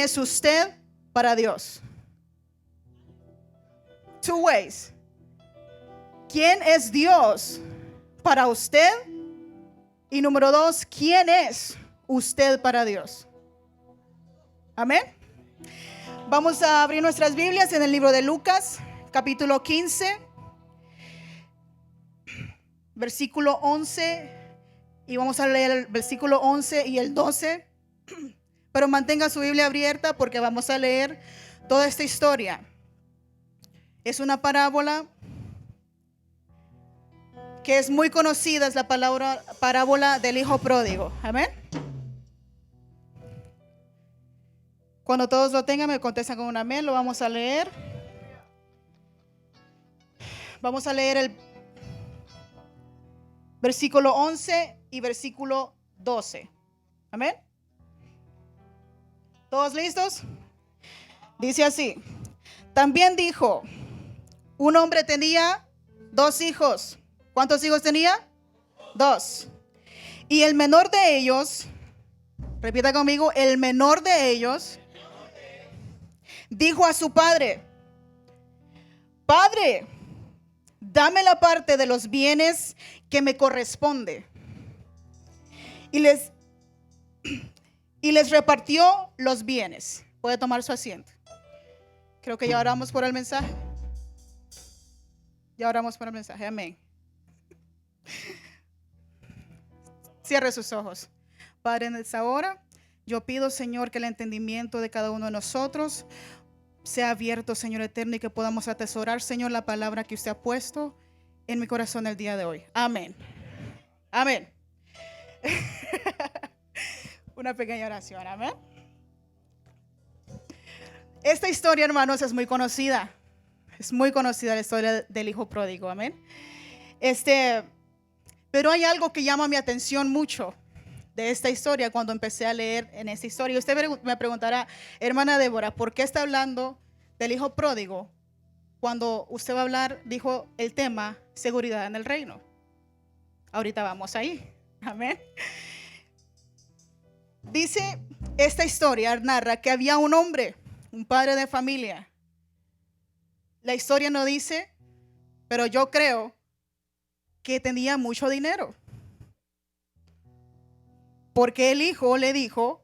es usted para Dios? Two ways. ¿Quién es Dios para usted? Y número 2, ¿quién es usted para Dios? Amén. Vamos a abrir nuestras Biblias en el libro de Lucas, capítulo 15, versículo 11. Y vamos a leer el versículo 11 y el 12. Pero mantenga su Biblia abierta porque vamos a leer toda esta historia. Es una parábola que es muy conocida, es la parábola del hijo pródigo. Amén. Cuando todos lo tengan me contestan con un amén. Lo vamos a leer. Vamos a leer el versículo 11 y versículo 12. Amén. ¿Todos listos? Dice así. También dijo, un hombre tenía 2 hijos. ¿Cuántos hijos tenía? 2. Y el menor de ellos, repita conmigo, el menor de ellos dijo a su padre, Padre, dame la parte de los bienes que me corresponde. Y les repartió los bienes. Puede tomar su asiento. Creo que ya oramos por el mensaje. Ya oramos por el mensaje. Amén. Cierre sus ojos. Padre, en esta hora, yo pido, Señor, que el entendimiento de cada uno de nosotros sea abierto, Señor eterno, y que podamos atesorar, Señor, la palabra que usted ha puesto en mi corazón el día de hoy. Amén. Amén. Una pequeña oración. Amén. Esta historia, hermanos, es muy conocida. Es muy conocida la historia del hijo pródigo. Amén. Pero hay algo que llama mi atención mucho de esta historia cuando empecé a leer en esta historia. Y usted me preguntará, hermana Débora, ¿por qué está hablando del hijo pródigo cuando usted va a hablar, dijo el tema, seguridad en el reino? Ahorita vamos ahí. Amén. Dice esta historia, narra que había un hombre, un padre de familia. La historia no dice, pero yo creo que tenía mucho dinero. Porque el hijo le dijo,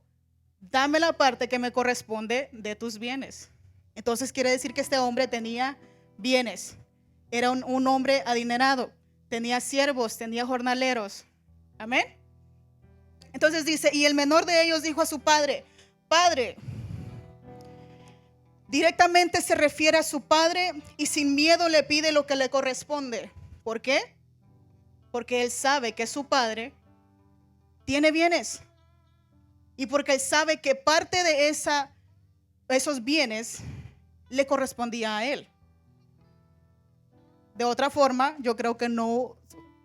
dame la parte que me corresponde de tus bienes. Entonces quiere decir que este hombre tenía bienes. Era un hombre adinerado. Tenía siervos, tenía jornaleros. Amén. Entonces dice, y el menor de ellos dijo a su padre, Padre. Directamente se refiere a su padre y sin miedo le pide lo que le corresponde. ¿Por qué? Porque él sabe que su padre tiene bienes. Y porque él sabe que parte de esos bienes le correspondía a él. De otra forma, yo creo que no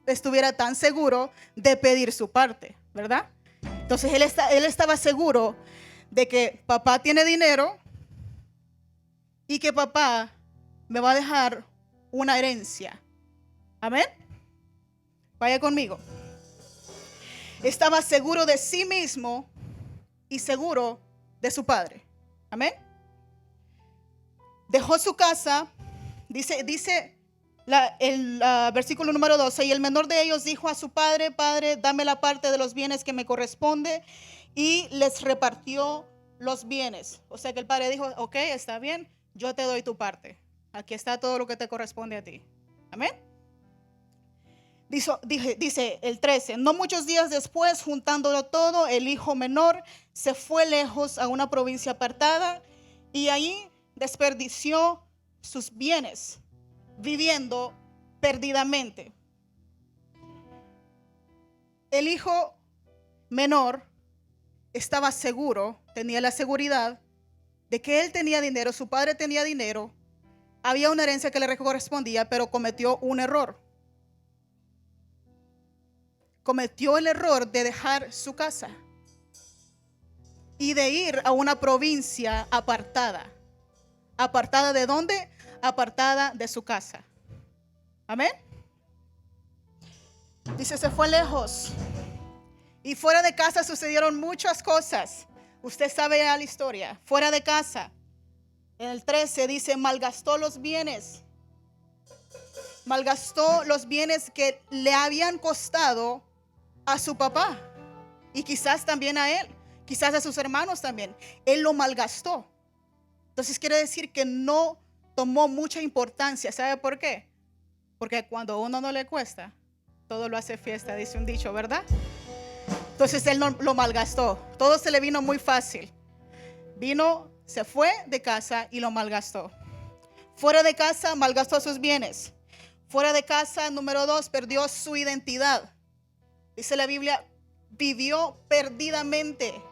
estuviera tan seguro de pedir su parte, ¿verdad? Entonces él estaba seguro de que papá tiene dinero y que papá me va a dejar una herencia. Amén. Vaya conmigo. Estaba seguro de sí mismo y seguro de su padre. Amén. Dejó su casa. Dice el versículo número 12. Y el menor de ellos dijo a su padre, Padre, dame la parte de los bienes que me corresponde. Y les repartió los bienes. O sea que el padre dijo, ok, está bien, yo te doy tu parte. Aquí está todo lo que te corresponde a ti. Amén. Dice el 13, no muchos días después, juntándolo todo, el hijo menor se fue lejos a una provincia apartada y ahí desperdició sus bienes, viviendo perdidamente. El hijo menor estaba seguro, tenía la seguridad de que él tenía dinero, su padre tenía dinero, había una herencia que le correspondía, pero cometió un error. Cometió el error de dejar su casa y de ir a una provincia apartada. ¿Apartada de dónde? Apartada de su casa. Amén. Dice, se fue lejos. Y fuera de casa sucedieron muchas cosas. Usted sabe ya la historia. Fuera de casa. En el 13 dice, malgastó los bienes. Malgastó los bienes que le habían costado a su papá. Y quizás también a él. Quizás a sus hermanos también. Él lo malgastó. Entonces quiere decir que no tomó mucha importancia. ¿Sabe por qué? Porque cuando a uno no le cuesta, todo lo hace fiesta, dice un dicho, ¿verdad? Entonces él no lo malgastó. Todo se le vino muy fácil. Vino, se fue de casa y lo malgastó. Fuera de casa, malgastó sus bienes. Fuera de casa, número 2, perdió su identidad. Dice la Biblia, vivió perdidamente.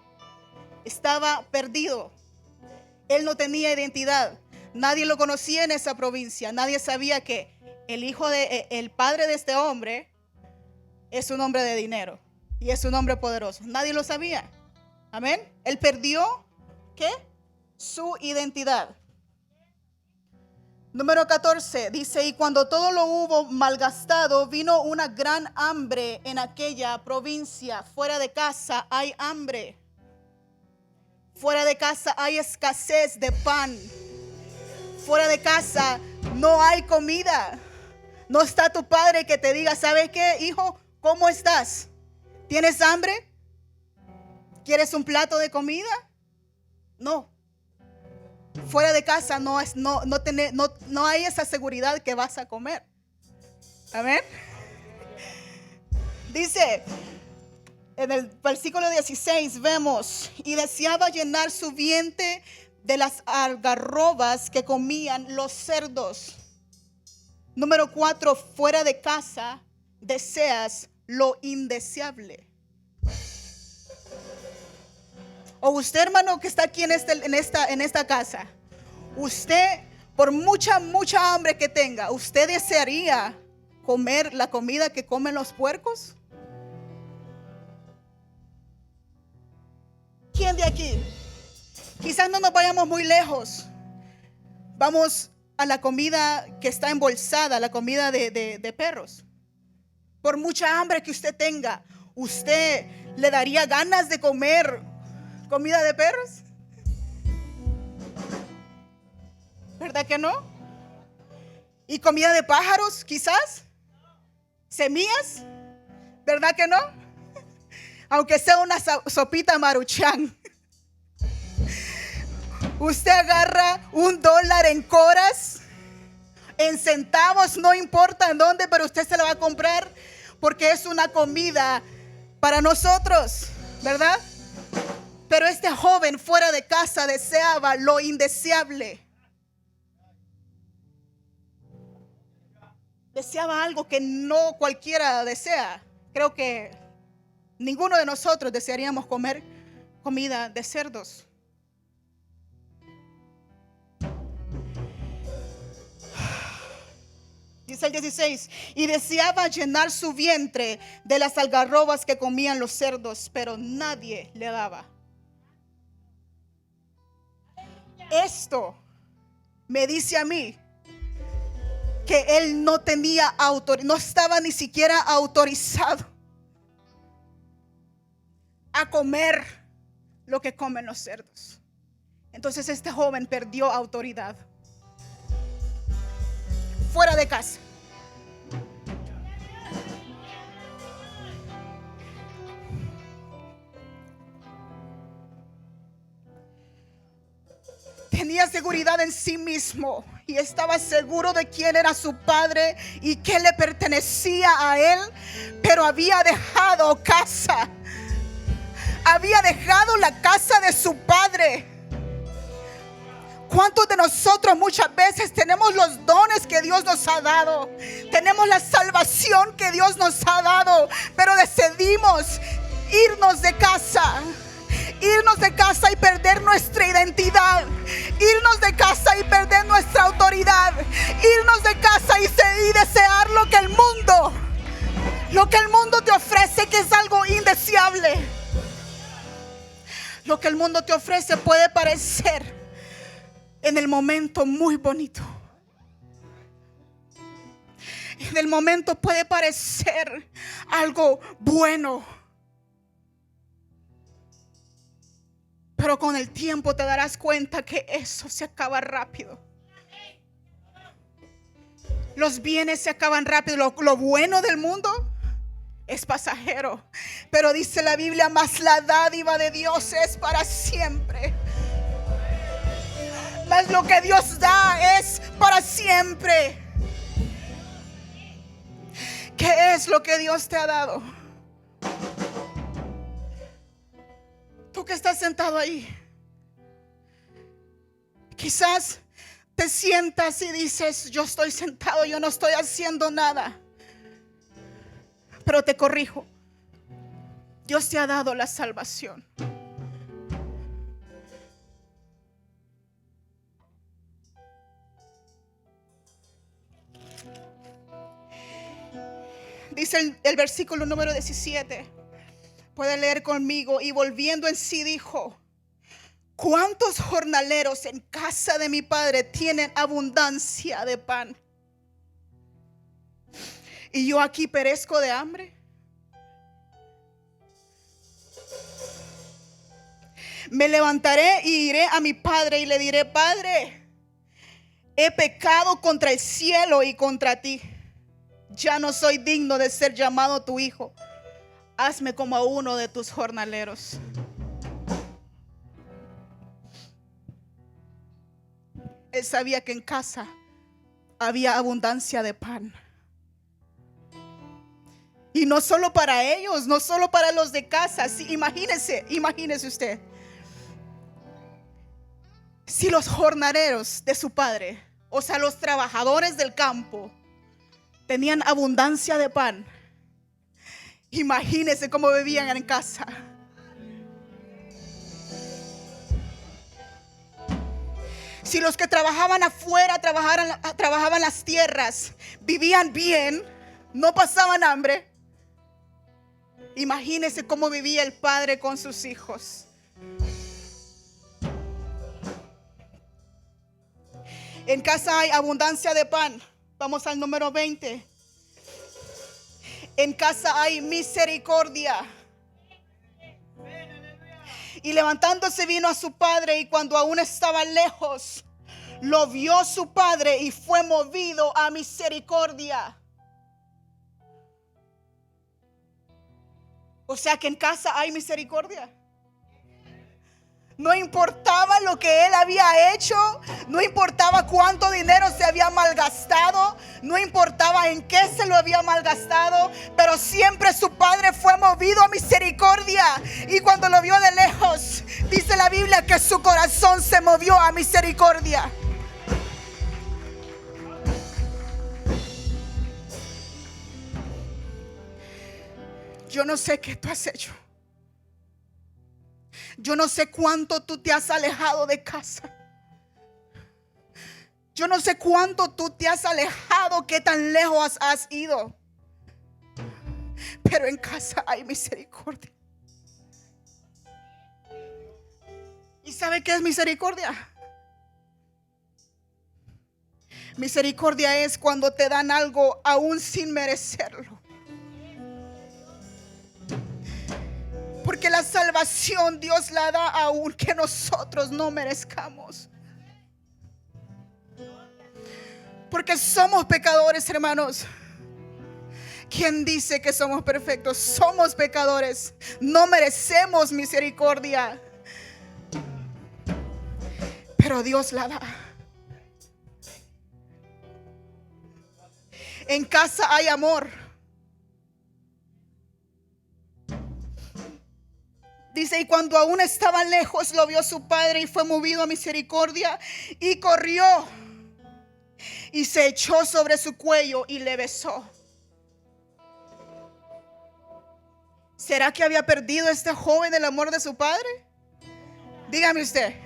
Estaba perdido. Él no tenía identidad. Nadie lo conocía en esa provincia. Nadie sabía que el padre de este hombre es un hombre de dinero y es un hombre poderoso. Nadie lo sabía. Amén. Él perdió, ¿qué? Su identidad. Número 14 dice, y cuando todo lo hubo malgastado, vino una gran hambre en aquella provincia. Fuera de casa hay hambre. Fuera de casa hay escasez de pan. Fuera de casa no hay comida. No está tu padre que te diga, ¿sabes qué, hijo? ¿Cómo estás? ¿Tienes hambre? ¿Quieres un plato de comida? No. Fuera de casa no hay esa seguridad que vas a comer. Amén. Dice en el versículo 16 vemos, y deseaba llenar su vientre de las algarrobas que comían los cerdos. Número 4, fuera de casa deseas lo indeseable. O usted, hermano, que está aquí en esta casa, usted, por mucha hambre que tenga, ¿usted desearía comer la comida que comen los puercos? ¿Quién de aquí? Quizás no nos vayamos muy lejos. Vamos a la comida que está embolsada, la comida de perros. Por mucha hambre que usted tenga, ¿usted le daría ganas de comer comida de perros? ¿Verdad que no? ¿Y comida de pájaros quizás? ¿Semillas? ¿Verdad que no? Aunque sea una sopita Maruchan. Usted agarra $1 en coras, en centavos, no importa en dónde, pero usted se la va a comprar porque es una comida para nosotros, ¿verdad? Pero este joven fuera de casa deseaba lo indeseable. Deseaba algo que no cualquiera desea. Creo que ninguno de nosotros desearíamos comer comida de cerdos. Dice el 16, y deseaba llenar su vientre de las algarrobas que comían los cerdos, pero nadie le daba. Esto me dice a mí que él no tenía no estaba ni siquiera autorizado a comer lo que comen los cerdos. Entonces este joven perdió autoridad. Fuera de casa. Tenía seguridad en sí mismo y estaba seguro de quién era su padre y que le pertenecía a él, pero había dejado casa. Había dejado la casa de su padre. ¿Cuántos de nosotros muchas veces tenemos los dones que Dios nos ha dado? Tenemos la salvación que Dios nos ha dado, pero decidimos irnos de casa. Irnos de casa y perder nuestra identidad. Irnos de casa y perder nuestra autoridad. Irnos de casa y desear lo que el mundo te ofrece, que es algo indeseable. Lo que el mundo te ofrece puede parecer en el momento muy bonito. En el momento puede parecer algo bueno. Pero con el tiempo te darás cuenta que eso se acaba rápido. Los bienes se acaban rápido. Lo bueno del mundo es pasajero. Pero dice la Biblia, mas la dádiva de Dios es para siempre. Mas lo que Dios da es para siempre. ¿Qué es lo que Dios te ha dado? Tú que estás sentado ahí, quizás te sientas y dices, yo estoy sentado, yo no estoy haciendo nada. Pero te corrijo, Dios te ha dado la salvación. Dice el versículo número 17. Puede leer conmigo. Y volviendo en sí dijo, ¿cuántos jornaleros en casa de mi padre tienen abundancia de pan? Y yo aquí perezco de hambre. Me levantaré y iré a mi padre y le diré, Padre, he pecado contra el cielo y contra ti. Ya no soy digno de ser llamado tu hijo. Hazme como a uno de tus jornaleros. Él sabía que en casa había abundancia de pan. Y no solo para ellos, no solo para los de casa. Sí, imagínese usted. Si los jornaleros de su padre, o sea, los trabajadores del campo, tenían abundancia de pan, imagínense cómo vivían en casa. Si los que trabajaban afuera, trabajaban las tierras, vivían bien, no pasaban hambre, imagínense cómo vivía el padre con sus hijos. En casa hay abundancia de pan. Vamos al número 20. En casa hay misericordia. Y levantándose vino a su padre, y cuando aún estaba lejos, lo vio su padre y fue movido a misericordia. O sea que en casa hay misericordia. No importaba lo que él había hecho, no importaba cuánto dinero se había malgastado, no importaba en qué se lo había malgastado, pero siempre su padre fue movido a misericordia. Y cuando lo vio de lejos, dice la Biblia que su corazón se movió a misericordia. Yo no sé qué tú has hecho. Yo no sé cuánto tú te has alejado de casa. Yo no sé cuánto tú te has alejado, qué tan lejos has ido. Pero en casa hay misericordia. ¿Y sabe qué es misericordia? Misericordia es cuando te dan algo aún sin merecerlo. Porque la salvación Dios la da aún que nosotros no merezcamos. Porque somos pecadores, hermanos. ¿Quién dice que somos perfectos? Somos pecadores. No merecemos misericordia. Pero Dios la da. En casa hay amor. Dice, y cuando aún estaba lejos, lo vio su padre y fue movido a misericordia y corrió y se echó sobre su cuello y le besó. ¿Será que había perdido este joven el amor de su padre? Dígame usted.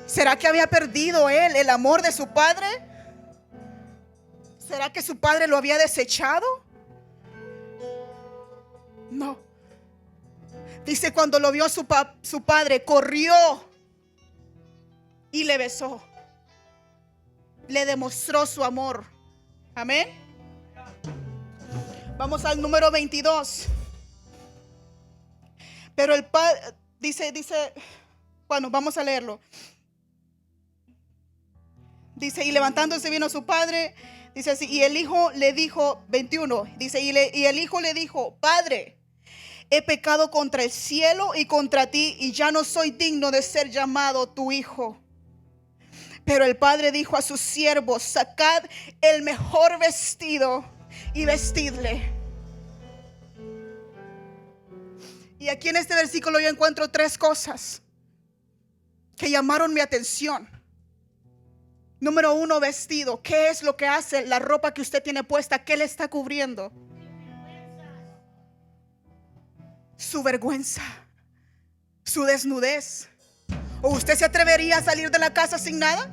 ¿Será que había perdido él el amor de su padre? ¿Será que su padre lo había desechado? No. Dice, cuando lo vio su padre, corrió y le besó. Le demostró su amor. Amén. Vamos al número 22. Pero el padre dice, bueno, vamos a leerlo. Dice, y levantándose vino su padre, dice así, y el hijo le dijo, 21, dice, y el hijo le dijo, Padre, he pecado contra el cielo y contra ti, y ya no soy digno de ser llamado tu hijo. Pero el padre dijo a sus siervos, sacad el mejor vestido y vestidle. Y aquí en este versículo yo encuentro tres cosas que llamaron mi atención. Número uno, vestido. ¿Qué es lo que hace la ropa que usted tiene puesta? ¿Qué le está cubriendo? Su vergüenza, su desnudez. ¿O usted se atrevería a salir de la casa sin nada?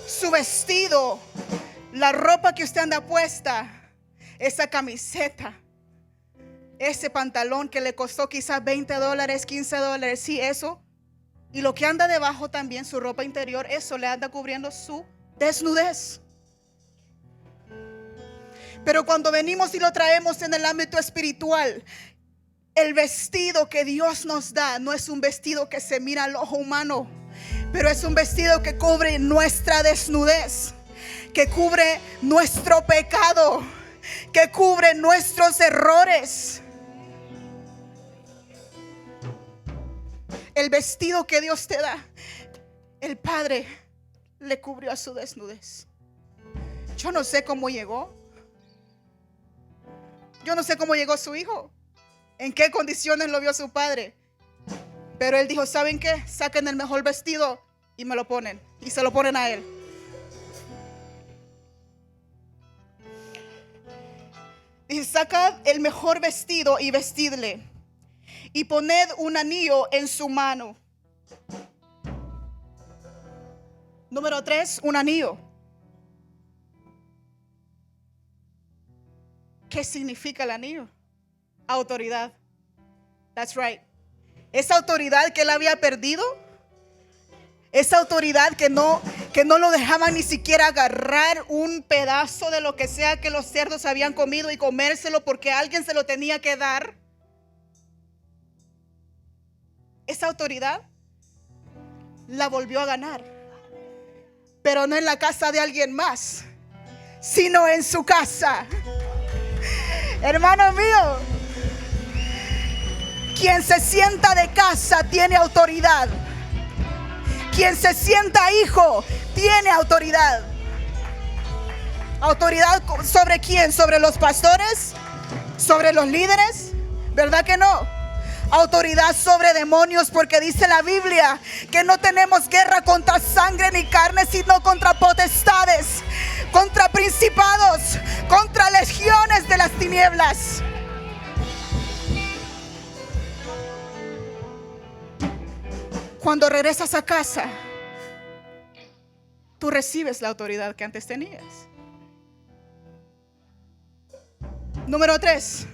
Su vestido, la ropa que usted anda puesta, esa camiseta, ese pantalón que le costó quizás $20, $15, sí, eso. Y lo que anda debajo también, su ropa interior, eso le anda cubriendo su desnudez. Pero cuando venimos y lo traemos en el ámbito espiritual, el vestido que Dios nos da no es un vestido que se mira al ojo humano, pero es un vestido que cubre nuestra desnudez, que cubre nuestro pecado, que cubre nuestros errores. El vestido que Dios te da, el Padre le cubrió a su desnudez. Yo no sé cómo llegó. Yo no sé cómo llegó su hijo, en qué condiciones lo vio su padre. Pero él dijo, ¿saben qué? Saquen el mejor vestido y me lo ponen. Y se lo ponen a él. Dice, sacad el mejor vestido y vestidle. Y poned un anillo en su mano. Número 3, un anillo. ¿Qué significa el anillo? Autoridad. That's right. Esa autoridad que él había perdido, esa autoridad que no lo dejaban ni siquiera agarrar un pedazo de lo que sea que los cerdos habían comido y comérselo porque alguien se lo tenía que dar. Esa autoridad la volvió a ganar, pero no en la casa de alguien más, sino en su casa. Hermano mío, quien se sienta de casa tiene autoridad. Quien se sienta hijo tiene autoridad. ¿Autoridad sobre quién? ¿Sobre los pastores? ¿Sobre los líderes? ¿Verdad que no? Autoridad sobre demonios, porque dice la Biblia que no tenemos guerra contra sangre ni carne, sino contra potestades, contra principados, contra legiones de las tinieblas. Cuando regresas a casa, tú recibes la autoridad que antes tenías. Número 3,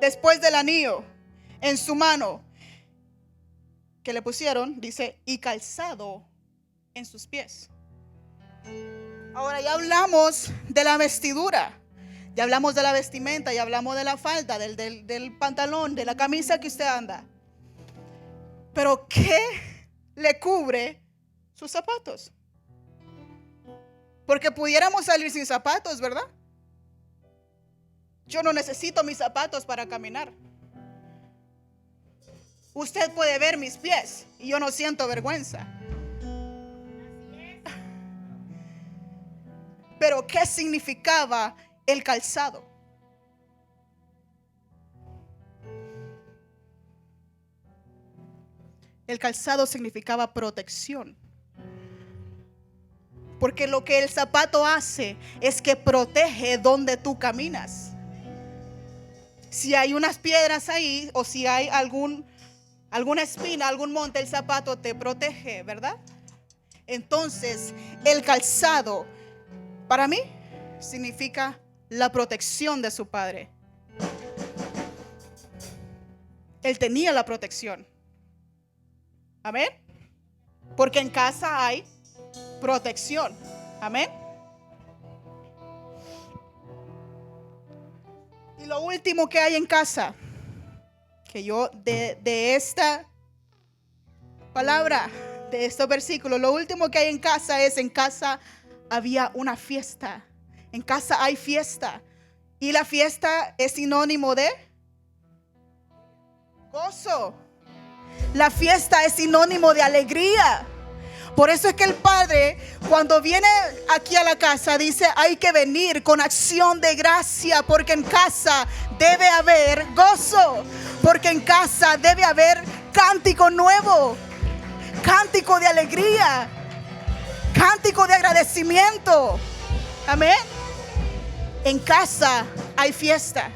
después del anillo en su mano que le pusieron, dice, y calzado en sus pies. Ahora ya hablamos de la vestidura, ya hablamos de la vestimenta, ya hablamos de la falda, del pantalón, de la camisa que usted anda. Pero ¿qué le cubre sus zapatos? Porque pudiéramos salir sin zapatos, ¿verdad? Yo no necesito mis zapatos para caminar. Usted puede ver mis pies y yo no siento vergüenza. Pero ¿qué significaba el calzado? El calzado significaba protección. Porque lo que el zapato hace es que protege donde tú caminas. Si hay unas piedras ahí o si hay alguna espina, algún monte, el zapato te protege, ¿verdad? Entonces, el calzado, para mí, significa la protección de su padre. Él tenía la protección. Amén. Porque en casa hay protección. Amén. Y lo último que hay en casa, que yo de esta palabra, de estos versículos, lo último que hay en casa es: en casa había una fiesta. En casa hay fiesta. Y la fiesta es sinónimo de gozo. La fiesta es sinónimo de alegría. Por eso es que el Padre, cuando viene aquí a la casa, dice: hay que venir con acción de gracia, porque en casa debe haber gozo, porque en casa debe haber cántico nuevo, cántico de alegría, cántico de agradecimiento. Amén. En casa hay fiesta.